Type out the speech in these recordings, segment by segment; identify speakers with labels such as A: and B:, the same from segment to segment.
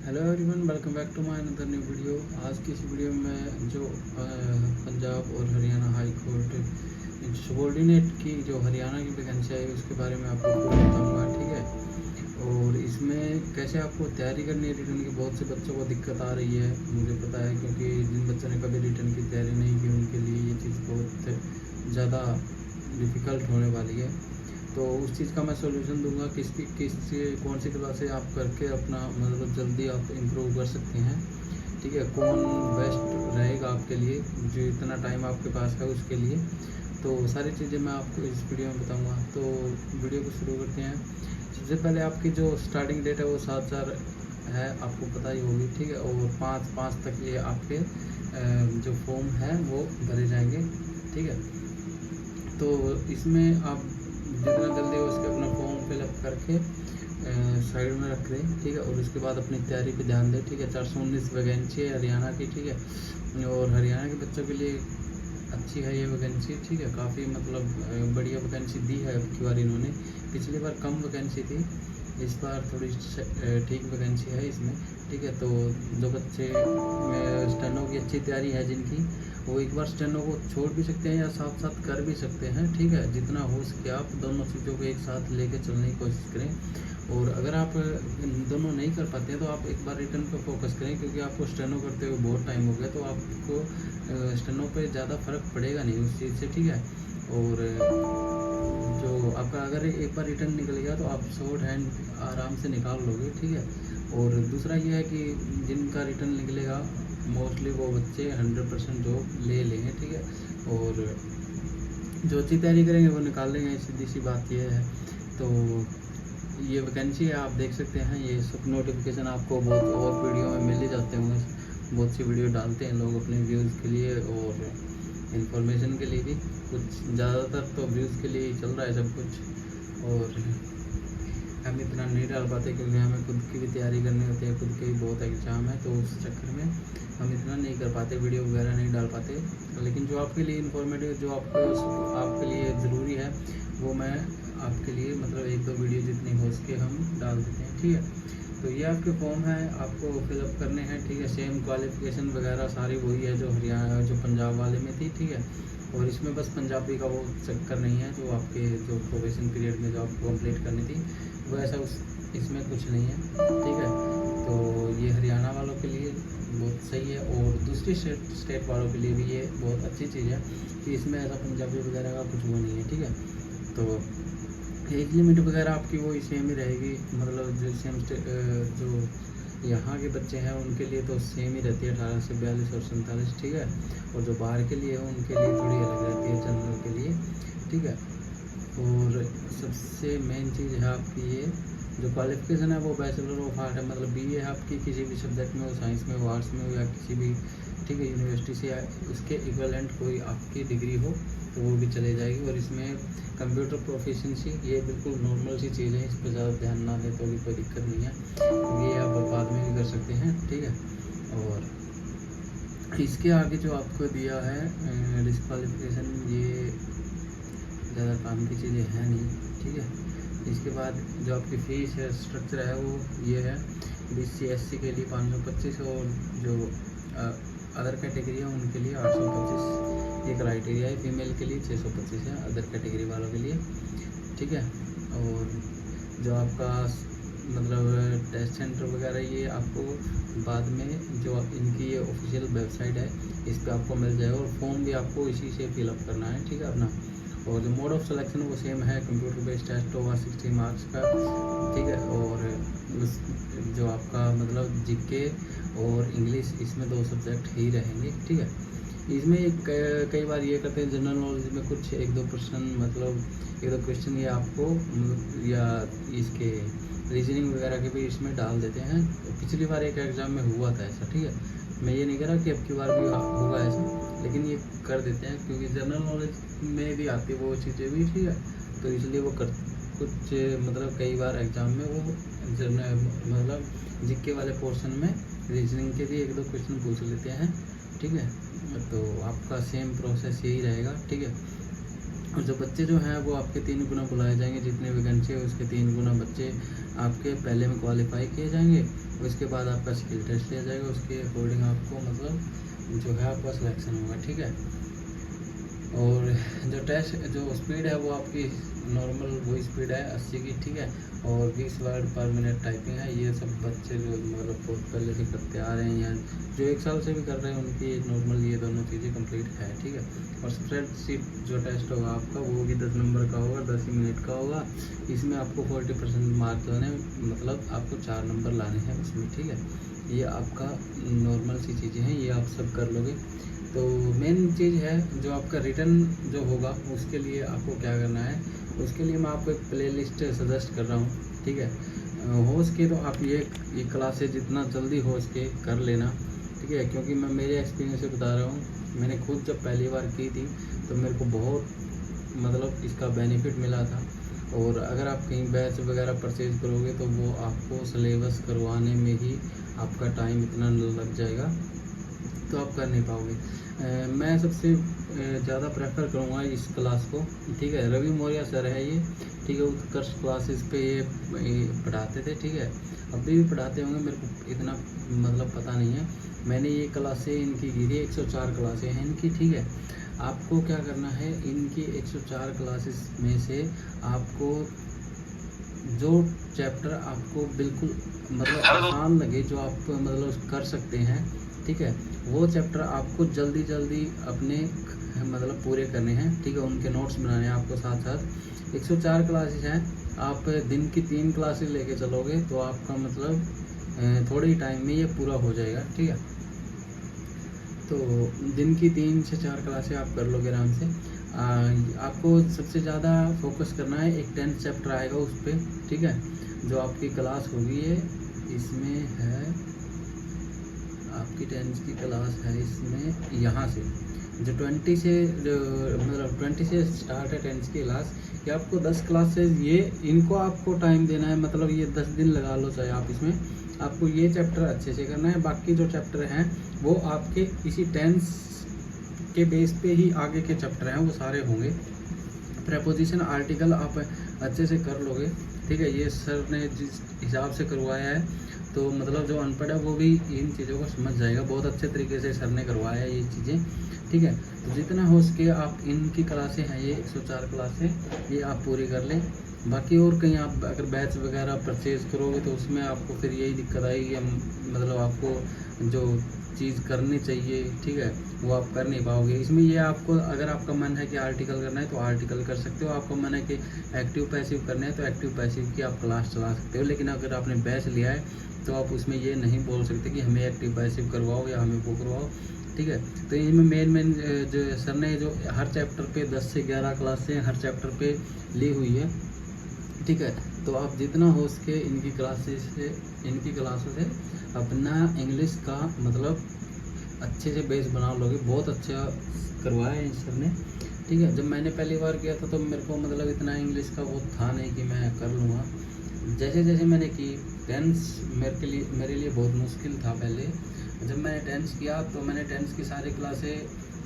A: Hello everyone, welcome back to my another new video. आज की इस वीडियो में जो पंजाब और हरियाणा हाई कोर्ट सबॉर्डिनेट की जो हरियाणा की वैकेंसी आई उसके बारे में आपको पूरा बताऊंगा, ठीक है। और इसमें कैसे आपको तैयारी करनी है रिटर्न की। बहुत से बच्चों को दिक्कत आ रही है, मुझे पता है, क्योंकि जिन बच्चों ने कभी रिटर्न की तैयारी नहीं की उनके लिए ये चीज़ बहुत ज़्यादा डिफ़िकल्ट होने वाली है। तो उस चीज़ का मैं सोल्यूशन दूंगा कौन सी क्लास से आप करके अपना मतलब जल्दी आप इम्प्रूव कर सकते हैं, ठीक है। कौन बेस्ट रहेगा आपके लिए, जो इतना टाइम आपके पास है उसके लिए। तो सारी चीज़ें मैं आपको इस वीडियो में बताऊंगा। तो वीडियो को शुरू करते हैं। सबसे पहले आपकी जो स्टार्टिंग डेट है वो 7/4 है, आपको पता ही होगी, ठीक है। और 5/5 तक ये आपके जो फॉर्म है वो भरे जाएंगे, ठीक है। तो इसमें आप जितना जल्दी हो सके अपना फॉर्म फिलअप करके साइड में रख लें, ठीक है। और उसके बाद अपनी तैयारी पे ध्यान दें, ठीक है। 419 वैकेंसी है हरियाणा की, ठीक है। और हरियाणा के बच्चों के लिए अच्छी है ये वैकेंसी, ठीक है। काफ़ी मतलब बढ़िया वैकेंसी दी है अब की बार इन्होंने। पिछली बार कम वैकेंसी थी, इस बार थोड़ी ठीक वैकेंसी है इसमें, ठीक है। तो जो बच्चे स्टेनो की अच्छी तैयारी है जिनकी, वो एक बार स्टेनो को छोड़ भी सकते हैं या साथ साथ कर भी सकते हैं, ठीक है। जितना हो सके आप दोनों चीज़ों को एक साथ लेके चलने की कोशिश करें। और अगर आप दोनों नहीं कर पाते हैं तो आप एक बार रिटर्न पे फोकस करें, क्योंकि आपको स्टेनो करते हुए बहुत टाइम हो गया, तो आपको स्टेनो पे ज़्यादा फर्क पड़ेगा नहीं उस चीज़ से, ठीक है। और जो आपका अगर एक बार रिटर्न निकल गया तो आप शॉर्ट हैंड आराम से निकाल लोगे, ठीक है। और दूसरा ये है कि जिनका रिटर्न निकलेगा मोस्टली वो बच्चे 100% जॉब ले लेंगे, ठीक है। और जो अच्छी तैयारी करेंगे वो निकाल लेंगे, सीधी सी बात ये है। तो ये वैकेंसी है, आप देख सकते हैं। ये सब नोटिफिकेशन आपको बहुत और वीडियो में मिल ही जाते होंगे, बहुत सी वीडियो डालते हैं लोग अपने व्यूज़ के लिए और इन्फॉर्मेशन के लिए भी। कुछ ज़्यादातर तो व्यूज़ के लिए ही चल रहा है सब कुछ, और हम इतना नहीं डाल पाते क्योंकि हमें खुद की भी तैयारी करनी होती है, खुद के भी बहुत एग्ज़ाम है, तो उस चक्कर में हम इतना नहीं कर पाते, वीडियो वगैरह नहीं डाल पाते। लेकिन जो आपके लिए इन्फॉर्मेटिव, जो आपके लिए ज़रूरी है, वो मैं आपके लिए मतलब 1-2 वीडियो जितनी हो सके हम डाल देते हैं, ठीक है। तो ये आपके फॉर्म है, आपको फिलअप करने हैं, ठीक है। सेम क्वालिफिकेशन वगैरह सारी वही है जो हरियाणा जो पंजाब वाले में थी, ठीक है। और इसमें बस पंजाबी का वो चक्कर नहीं है, जो आपके जो प्रोबेशन पीरियड में जो आपको कंप्लीट करनी थी वो ऐसा इसमें कुछ नहीं है, ठीक है। तो ये हरियाणा वालों के लिए बहुत सही है, और दूसरी स्टेट वालों के लिए भी ये बहुत अच्छी चीज़ है कि इसमें ऐसा पंजाबी वगैरह का कुछ वो नहीं है, ठीक है। तो एज लिमिट वगैरह आपकी वो सेम ही रहेगी, मतलब जो जो यहाँ के बच्चे हैं उनके लिए तो सेम ही रहती है, 18 से 42 और 47, ठीक है। और जो बाहर के लिए है उनके लिए थोड़ी अलग रहती है, जनरल के लिए, ठीक है। और सबसे मेन चीज़ है आपकी ये जो क्वालिफिकेशन है वो बैचलर ऑफ आर्ट है, मतलब बीए है आपकी किसी भी सब्जेक्ट में हो, साइंस में हो, आर्ट्स में हो, या किसी भी, ठीक है, यूनिवर्सिटी से, या उसके इक्विवेलेंट कोई आपकी डिग्री हो तो वो भी चले जाएगी। और इसमें कंप्यूटर प्रोफिशिएंसी ये बिल्कुल नॉर्मल सी चीज़ है, इस पर ज़्यादा ध्यान ना दें तो भी कोई दिक्कत नहीं है, ये आप बाद में भी कर सकते हैं, ठीक है। और इसके आगे जो आपको दिया है डिस्क्वालिफिकेशन, ये ज़्यादा काम की चीज़ें हैं नहीं, ठीक है। इसके बाद जो आपकी फ़ीस है स्ट्रक्चर है वो ये है, BC SC के लिए 525, और जो अदर कैटेगरी है उनके लिए 825 ये क्राइटेरिया है। फीमेल के लिए 625 है अदर कैटेगरी वालों के लिए, ठीक है। और जो आपका मतलब टेस्ट सेंटर वगैरह ये आपको बाद में जो इनकी ये ऑफिशियल वेबसाइट है इस पर आपको मिल जाएगा, और फॉर्म भी आपको इसी से फिलअप करना है, ठीक है अपना। और जो मोड ऑफ सिलेक्शन वो सेम है, कंप्यूटर बेस्ड टेस्ट होगा 60 मार्क्स का, ठीक है। और उस जो आपका मतलब जीके और इंग्लिश, इसमें 2 सब्जेक्ट ही रहेंगे, ठीक है। इसमें कई बार ये करते हैं जनरल नॉलेज में कुछ 1-2 प्रश्न, मतलब 1-2 क्वेश्चन ये आपको या इसके रीजनिंग वगैरह के भी इसमें डाल देते हैं। पिछली बार एक एग्ज़ाम में हुआ था ऐसा, ठीक है। मैं ये नहीं कह रहा कि अब की बार भी होगा ऐसा, लेकिन ये कर देते हैं क्योंकि जनरल नॉलेज में भी आती है वो चीज़ें भी, ठीक है। तो इसलिए वो कर कुछ मतलब कई बार एग्ज़ाम में वो मतलब जीके वाले पोर्शन में रीजनिंग के भी 1-2 क्वेश्चन पूछ लेते हैं, ठीक है। तो आपका सेम प्रोसेस यही रहेगा, ठीक है। और जो बच्चे जो हैं वो आपके 3 गुना बुलाए जाएंगे, जितने वैकेंसी है उसके 3 गुना बच्चे आपके पहले में क्वालिफाई किए जाएंगे, उसके बाद आपका स्किल टेस्ट लिया जाएगा, उसके अकॉर्डिंग आपको मतलब जो है आपका सिलेक्शन होगा, ठीक है। और जो टेस्ट जो स्पीड है वो आपकी नॉर्मल वही स्पीड है 80 की, ठीक है। और 20 वर्ड पर मिनट टाइपिंग है। ये सब बच्चे जो मतलब बहुत पहले से करते आ रहे हैं या जो 1 साल से भी कर रहे हैं उनकी नॉर्मल ये दोनों चीज़ें कंप्लीट है, ठीक है। और स्प्रेडशीट जो टेस्ट होगा आपका वो भी 10 नंबर का होगा, 10 ही मिनट का होगा। इसमें आपको 40% मार्क लाने, मतलब आपको 4 नंबर लाने हैं उसमें, ठीक है। ये आपका नॉर्मल सी चीज़ें हैं, ये आप सब कर लोगे। तो मेन चीज़ है जो आपका रिटर्न जो होगा उसके लिए आपको क्या करना है, उसके लिए मैं आपको एक प्लेलिस्ट सजेस्ट कर रहा हूँ, ठीक है। हो सके तो आप ये क्लासेज जितना जल्दी हो सके कर लेना, ठीक है। क्योंकि मैं मेरे एक्सपीरियंस से बता रहा हूँ, मैंने खुद जब पहली बार की थी तो मेरे को बहुत मतलब इसका बेनिफिट मिला था। और अगर आप कहीं बैच वगैरह परचेज करोगे तो वो आपको सिलेबस करवाने में ही आपका टाइम इतना लग जाएगा तो आप कर नहीं पाओगे। मैं सबसे ज़्यादा प्रेफर करूँगा इस क्लास को, ठीक है। रवि मौर्य सर है ये, ठीक है। उत्कर्ष क्लासेस पे ये पढ़ाते थे, ठीक है। अभी भी पढ़ाते होंगे, मेरे को इतना मतलब पता नहीं है। मैंने ये क्लासें इनकी की थी, 104 क्लासें हैं इनकी, ठीक है। आपको क्या करना है, इनकी 104 क्लासेस में से आपको जो चैप्टर आपको बिल्कुल मतलब आसान लगे, जो आप मतलब कर सकते हैं, ठीक है, वो चैप्टर आपको जल्दी जल्दी अपने मतलब पूरे करने हैं, ठीक है। उनके नोट्स बनाने हैं आपको साथ साथ। 104 क्लासेस हैं, आप दिन की 3 क्लासेस लेके चलोगे तो आपका मतलब थोड़े ही टाइम में ये पूरा हो जाएगा, ठीक है। तो दिन की 3 से 4 क्लासें आप कर लोगे आराम से। आपको सबसे ज़्यादा फोकस करना है, एक 10th चैप्टर आएगा उस पर, ठीक है। जो आपकी क्लास होगी ये इसमें है, आपकी 10th की क्लास है इसमें, यहाँ से जो 20 से मतलब 20 से स्टार्ट है 10th की क्लास। ये आपको 10 क्लासेज ये इनको आपको टाइम देना है, मतलब ये 10 दिन लगा लो चाहे आप इसमें। आपको ये चैप्टर अच्छे से करना है, बाकी जो चैप्टर हैं वो आपके इसी 10th के बेस पे ही आगे के चैप्टर हैं वो सारे होंगे। प्रेपोजिशन आर्टिकल आप अच्छे से कर लोगे, ठीक है। ये सर ने जिस हिसाब से करवाया है तो मतलब जो अनपढ़ है वो भी इन चीज़ों को समझ जाएगा। बहुत अच्छे तरीके से सर ने करवाया है ये चीज़ें, ठीक है। तो जितना हो सके आप इनकी क्लासें हैं ये 104 क्लासें ये आप पूरी कर लें। बाकी और कहीं आप अगर बैच वगैरह परचेज़ करोगे तो उसमें आपको फिर यही दिक्कत आएगी, मतलब आपको जो चीज़ करनी चाहिए, ठीक है, वो आप कर नहीं पाओगे। इसमें ये आपको अगर आपका मन है कि आर्टिकल करना है तो आर्टिकल कर सकते हो, आपका मन है कि एक्टिव पैसिव करना है तो एक्टिव पैसिव की आप क्लास चला सकते हो। लेकिन अगर आपने बैच लिया है तो आप उसमें ये नहीं बोल सकते कि हमें एक्टिव पैसिव करवाओ या हमें वो करवाओ, ठीक है। तो इनमें मेन जो सर ने जो हर चैप्टर पे 10 से 11 क्लासें हर चैप्टर पे ली हुई है, ठीक है। तो आप जितना हो सके इनकी क्लासों से अपना इंग्लिश का मतलब अच्छे से बेस बना लोगे। बहुत अच्छा करवाया है सर ने, ठीक है। जब मैंने पहली बार किया था तो मेरे को मतलब इतना इंग्लिश का वो था नहीं कि मैं कर लूँगा। जैसे जैसे मैंने की 10th मेरे लिए बहुत मुश्किल था पहले। जब मैंने 10th किया तो मैंने 10th की सारी क्लासें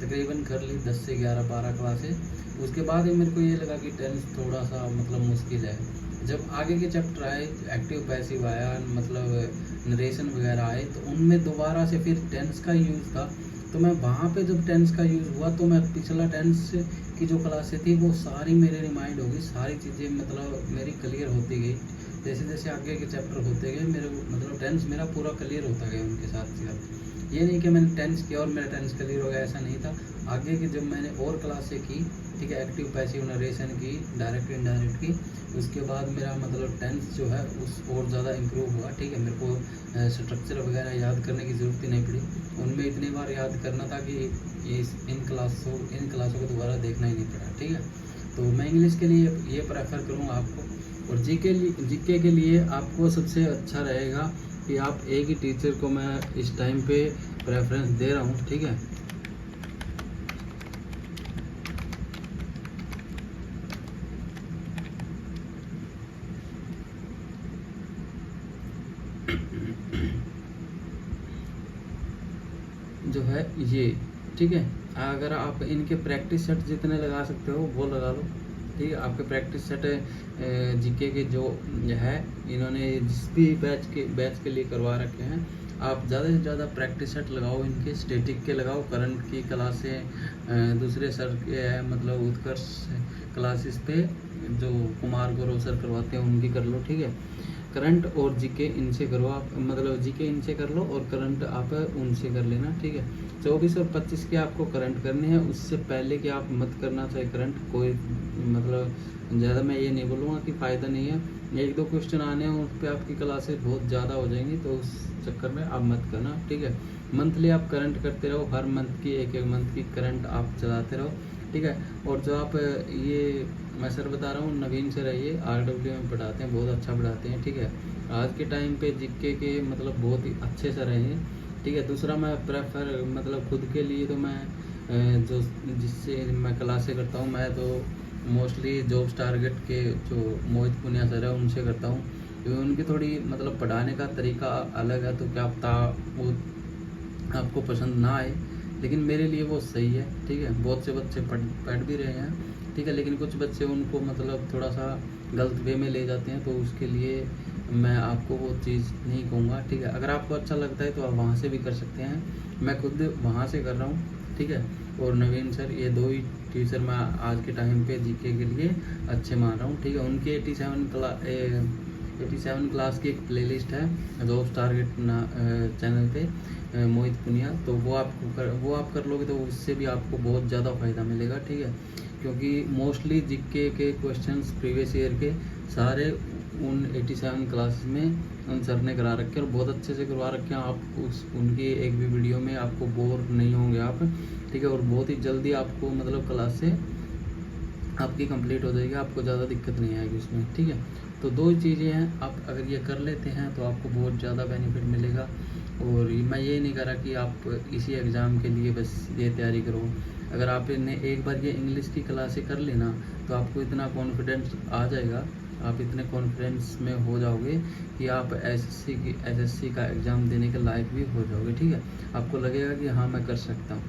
A: तकरीबन कर ली, 10 से 11 12 क्लासें। उसके बाद ही मेरे को ये लगा कि 10th थोड़ा सा मतलब मुश्किल है। जब आगे के चैप्टर आए, एक्टिव पैसिव आया, मतलब नरेशन वगैरह आए, तो उनमें दोबारा से फिर 10th का यूज़ था। तो मैं वहाँ पे जब 10th का यूज़ हुआ तो मैं पिछला 10th की जो क्लासें थी वो सारी मेरे रिमाइंड हो गई, सारी चीज़ें मतलब मेरी क्लियर होती गई। जैसे जैसे आगे के चैप्टर होते गए मेरे मतलब 10th मेरा पूरा क्लियर होता गया उनके साथ साथ। ये नहीं कि मैंने 10th किया और मेरा 10th क्लियर हो गया, ऐसा नहीं था। आगे की जब मैंने और क्लासें की, ठीक है, एक्टिव पैसिव नरेशन की, डायरेक्ट इनडायरेक्ट की, उसके बाद मेरा मतलब 10th जो है उस और ज़्यादा इम्प्रूव हुआ, ठीक है। मेरे को स्ट्रक्चर वगैरह याद करने की ज़रूरत ही नहीं पड़ी, उनमें इतनी बार याद करना था कि इन क्लासों को दोबारा देखना ही नहीं पड़ा, ठीक है। तो मैं इंग्लिश के लिए ये प्रेफर करूँगा आपको। और जीके के लिए आपको सबसे अच्छा रहेगा कि आप एक ही टीचर को मैं इस टाइम पे प्रेफरेंस दे रहा हूँ, ठीक है। जो है ये, ठीक है। अगर आप इनके प्रैक्टिस सेट जितने लगा सकते हो वो लगा लो, ठीक है। आपके प्रैक्टिस सेट जीके के जो है इन्होंने जिस भी बैच के लिए करवा रखे हैं, आप ज़्यादा से ज़्यादा प्रैक्टिस सेट लगाओ, इनके स्टैटिक के लगाओ। करंट की क्लासें दूसरे सर के है, मतलब उत्कर्ष क्लासेस पे जो कुमार गौरव सर करवाते हैं उनकी कर लो, ठीक है। करंट और जीके इनसे करो आप, मतलब जीके इनसे कर लो और करंट आप उनसे कर लेना, ठीक है। 24 और 25 के आपको करंट करने हैं, उससे पहले कि आप मत करना चाहिए करंट। कोई मतलब ज़्यादा मैं ये नहीं बोलूँगा कि फ़ायदा नहीं है, 1-2 क्वेश्चन आने हैं उस पर आपकी क्लासेस बहुत ज़्यादा हो जाएंगी, तो उस चक्कर में आप मत करना, ठीक है। मंथली आप करंट करते रहो, हर मंथ की एक मंथ की करंट आप चलाते रहो, ठीक है। और जो आप ये मैं सर बता रहा हूँ नवीन सर है, ये RW में पढ़ाते हैं, बहुत अच्छा पढ़ाते हैं, ठीक है। आज के टाइम पे जीके के मतलब बहुत ही अच्छे सर हैं, ठीक है। दूसरा मैं प्रेफर मतलब खुद के लिए तो मैं जो जिससे मैं क्लासें करता हूँ, मैं तो मोस्टली जॉब्स टारगेट के जो मोहित पुनिया सर है उनसे करता हूँ, क्योंकि उनकी थोड़ी मतलब पढ़ाने का तरीका अलग है, तो क्या पता वो आपको पसंद ना आए, लेकिन मेरे लिए वो सही है, ठीक है। बहुत से बच्चे पढ़ भी रहे हैं, ठीक है, लेकिन कुछ बच्चे उनको मतलब थोड़ा सा गलत वे में ले जाते हैं, तो उसके लिए मैं आपको वो चीज़ नहीं कहूँगा, ठीक है। अगर आपको अच्छा लगता है तो आप वहाँ से भी कर सकते हैं, मैं खुद वहाँ से कर रहा हूँ, ठीक है। और नवीन सर, ये 2 ही टीचर मैं आज के टाइम पे जीके के लिए अच्छे मान रहा हूँ, ठीक है। उनकी 87 क्लास की एक प्लेलिस्ट है जॉब्स टारगेट चैनल पे, मोहित पुनिया, तो वो आप कर लोगे तो उससे भी आपको बहुत ज़्यादा फ़ायदा मिलेगा, ठीक है। क्योंकि मोस्टली जीके के क्वेश्चंस प्रीवियस ईयर के सारे उन 87 क्लास में उन सर ने करा रखे हैं, और बहुत अच्छे से करवा रखे हैं। आप उनकी एक भी वीडियो में आपको बोर नहीं होंगे आप, ठीक है। और बहुत ही जल्दी आपको मतलब क्लास से आपकी कंप्लीट हो जाएगी, आपको ज़्यादा दिक्कत नहीं आएगी उसमें, ठीक है। तो 2 ही चीज़ें हैं, आप अगर ये कर लेते हैं तो आपको बहुत ज़्यादा बेनिफिट मिलेगा। और मैं ये नहीं कह रहा कि आप इसी एग्ज़ाम के लिए बस ये तैयारी करो। अगर आपने एक बार ये इंग्लिश की क्लासें कर लेना तो आपको इतना कॉन्फिडेंस आ जाएगा, आप इतने कॉन्फिडेंस में हो जाओगे कि आप एसएससी का एग्ज़ाम देने के लायक भी हो जाओगे, ठीक है। आपको लगेगा कि हाँ मैं कर सकता हूँ,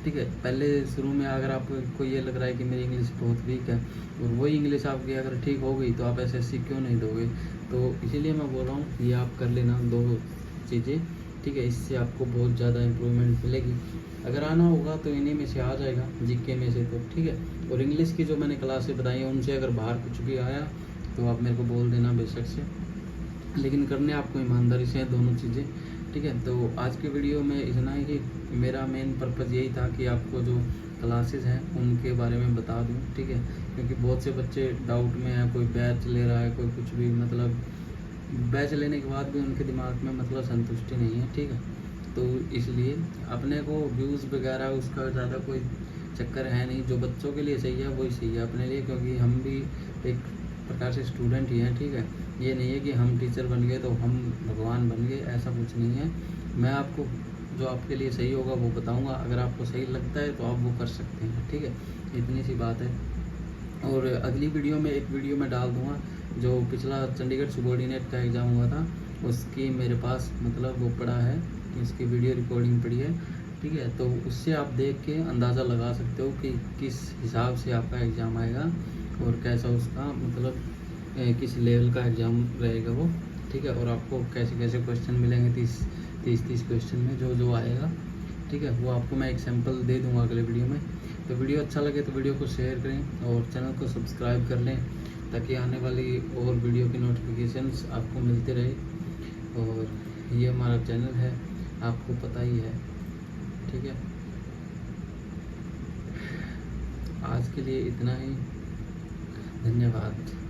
A: ठीक है। पहले शुरू में अगर आपको ये लग रहा है कि मेरी इंग्लिश बहुत वीक है, और वही इंग्लिश आपकी अगर ठीक हो गई तो आप एसएससी क्यों नहीं दोगे। तो इसीलिए मैं बोल रहा हूँ ये आप कर लेना 2 चीज़ें, ठीक है। इससे आपको बहुत ज़्यादा इम्प्रूवमेंट मिलेगी। अगर आना होगा तो इन्हीं में से आ जाएगा, जीके में से, तो ठीक है। और इंग्लिश की जो मैंने क्लासें बताई हैं उनसे अगर बाहर कुछ भी आया तो आप मेरे को बोल देना बेशक से, लेकिन करने आपको ईमानदारी से है दोनों चीज़ें, ठीक है। तो आज के वीडियो में इतना ही, कि मेरा मेन पर्पज़ यही था कि आपको जो क्लासेस हैं उनके बारे में बता दूं, ठीक है। क्योंकि बहुत से बच्चे डाउट में हैं, कोई बैच ले रहा है, कोई कुछ भी, मतलब बैच लेने के बाद भी उनके दिमाग में मतलब संतुष्टि नहीं है, ठीक है। तो इसलिए अपने को व्यूज़ वगैरह उसका ज़्यादा कोई चक्कर है नहीं, जो बच्चों के लिए सही है वही सही है अपने लिए, क्योंकि हम भी एक प्रकार से स्टूडेंट ही हैं, ठीक है। ये नहीं है कि हम टीचर बन गए तो हम भगवान बन गए, ऐसा कुछ नहीं है। मैं आपको जो आपके लिए सही होगा वो बताऊंगा, अगर आपको सही लगता है तो आप वो कर सकते हैं, ठीक है। इतनी सी बात है। और अगली वीडियो में एक वीडियो मैं डाल दूंगा, जो पिछला चंडीगढ़ सबॉर्डिनेट का एग्ज़ाम हुआ था उसकी मेरे पास मतलब वो पड़ा है, इसकी वीडियो रिकॉर्डिंग पड़ी है, ठीक है। तो उससे आप देख के अंदाज़ा लगा सकते हो कि किस हिसाब से आपका एग्ज़ाम आएगा और कैसा उसका मतलब किस लेवल का एग्ज़ाम रहेगा वो, ठीक है। और आपको कैसे कैसे क्वेश्चन मिलेंगे 30 क्वेश्चन में जो आएगा, ठीक है। वो आपको मैं एक सैम्पल दे दूंगा अगले वीडियो में। तो वीडियो अच्छा लगे तो वीडियो को शेयर करें और चैनल को सब्सक्राइब कर लें, ताकि आने वाली और वीडियो की नोटिफिकेशंस आपको मिलते रहे। और ये हमारा चैनल है, आपको पता ही है, ठीक है। आज के लिए इतना ही, धन्यवाद।